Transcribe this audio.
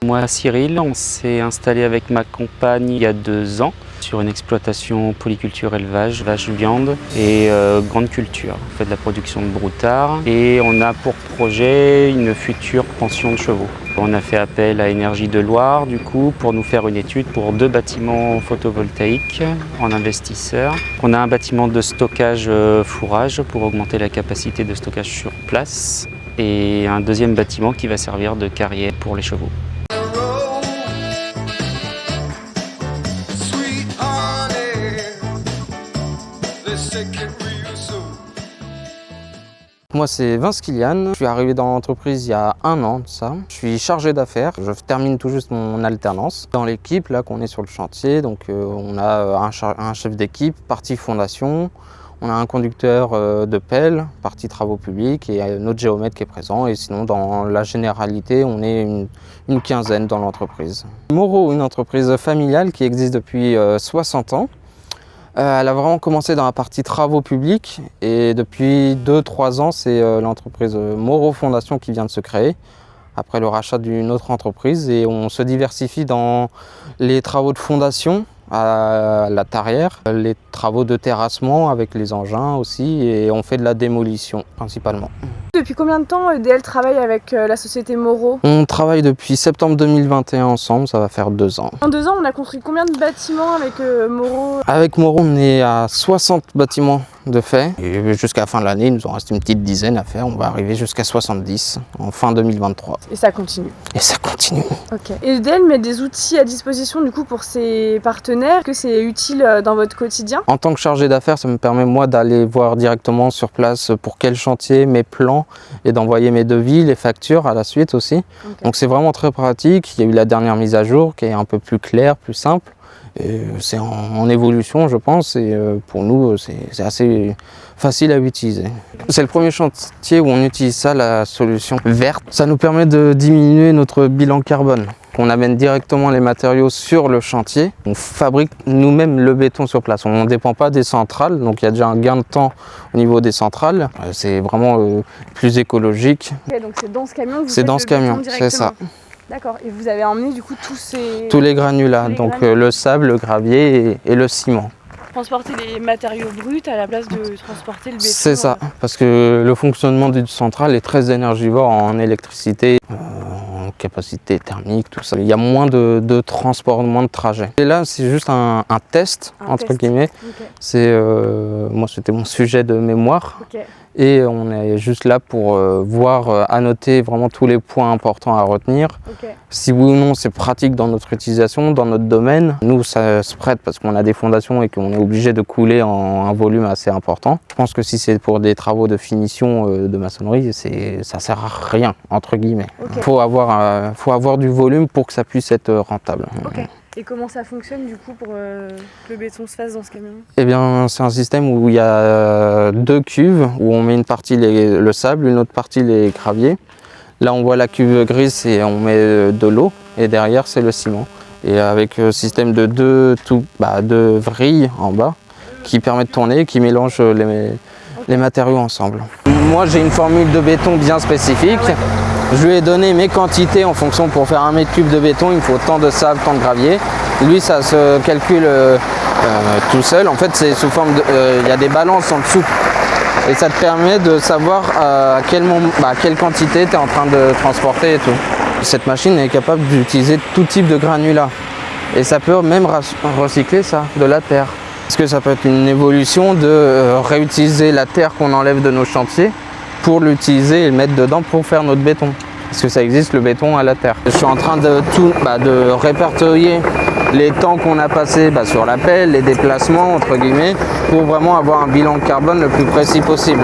Moi, Cyril, on s'est installé avec ma compagne il y a 2 ans sur une exploitation polyculture élevage, vache viande et grande culture. On fait de la production de broutards et on a pour projet une future pension de chevaux. On a fait appel à Énergie de Loire du coup pour nous faire une étude pour 2 bâtiments photovoltaïques en investisseurs. On a un bâtiment de stockage fourrage pour augmenter la capacité de stockage sur place et un deuxième bâtiment qui va servir de carrière pour les chevaux. Moi c'est Vince Kilian, je suis arrivé dans l'entreprise il y a 1 an de ça. Je suis chargé d'affaires, je termine tout juste mon alternance. Dans l'équipe là qu'on est sur le chantier, donc on a un chef d'équipe, partie fondation, on a un conducteur de pelle, partie travaux publics et notre géomètre qui est présent. Et sinon dans la généralité on est une quinzaine dans l'entreprise. Moreau, une entreprise familiale qui existe depuis 60 ans. Elle a vraiment commencé dans la partie travaux publics et depuis 2-3 ans, c'est l'entreprise Moreau Fondation qui vient de se créer après le rachat d'une autre entreprise et on se diversifie dans les travaux de fondation à la tarière, les travaux de terrassement avec les engins aussi et on fait de la démolition principalement. Depuis combien de temps EDL travaille avec la société Moreau? On travaille depuis septembre 2021 ensemble, ça va faire 2 ans. En 2 ans, on a construit combien de bâtiments avec Moreau? Avec Moreau, on est à 60 bâtiments de fait. Et jusqu'à la fin de l'année, il nous en reste une petite dizaine à faire. On va arriver jusqu'à 70 en fin 2023. Et ça continue? Et ça continue. Ok. Et EDL met des outils à disposition du coup pour ses partenaires. Est-ce que c'est utile dans votre quotidien? En tant que chargé d'affaires, ça me permet moi d'aller voir directement sur place pour quel chantier, mes plans et d'envoyer mes devis, les factures à la suite aussi. Okay. Donc c'est vraiment très pratique. Il y a eu la dernière mise à jour qui est un peu plus claire, plus simple. C'est en évolution je pense et pour nous c'est assez facile à utiliser. C'est le premier chantier où on utilise ça, la solution verte. Ça nous permet de diminuer notre bilan carbone. On amène directement les matériaux sur le chantier. On fabrique nous-mêmes le béton sur place. On ne dépend pas des centrales, donc il y a déjà un gain de temps au niveau des centrales. C'est vraiment plus écologique. Okay, donc c'est dans ce camion que vous faites dans ce camion, c'est ça. D'accord, et vous avez emmené du coup tous les granulats, donc le sable, le gravier et le ciment. Transporter les matériaux bruts à la place de transporter le béton. C'est ça, parce que le fonctionnement d'une centrale est très énergivore en électricité, en capacité thermique, tout ça. Il y a moins de transport, moins de trajet. Et là, c'est juste un test, entre guillemets. Okay. Moi, c'était mon sujet de mémoire. Okay. Et on est juste là pour voir, annoter vraiment tous les points importants à retenir. Okay. Si oui ou non c'est pratique dans notre utilisation, dans notre domaine. Nous ça se prête parce qu'on a des fondations et qu'on est obligé de couler en un volume assez important. Je pense que si c'est pour des travaux de finition de maçonnerie, ça sert à rien entre guillemets. Okay. Faut avoir du volume pour que ça puisse être rentable. Okay. Et comment ça fonctionne du coup pour que le béton se fasse dans ce camion? Eh bien c'est un système où il y a 2 cuves, où on met une partie le sable, une autre partie les graviers. Là on voit la cuve grise et on met de l'eau et derrière c'est le ciment. Et avec un système de 2 vrilles en bas qui permet de tourner, qui mélange les matériaux ensemble. Moi j'ai une formule de béton bien spécifique. Je lui ai donné mes quantités en fonction, pour faire 1 mètre cube de béton, il me faut tant de sable, tant de gravier. Lui, ça se calcule tout seul. En fait, c'est sous forme de... il y a des balances en dessous. Et ça te permet de savoir quelle quantité tu es en train de transporter et tout. Cette machine est capable d'utiliser tout type de granulats. Et ça peut même recycler ça, de la terre. Parce que ça peut être une évolution de réutiliser la terre qu'on enlève de nos chantiers pour l'utiliser et le mettre dedans pour faire notre béton. Parce que ça existe le béton à la terre. Je suis en train de répertorier les temps qu'on a passés sur la pelle, les déplacements entre guillemets, pour vraiment avoir un bilan carbone le plus précis possible.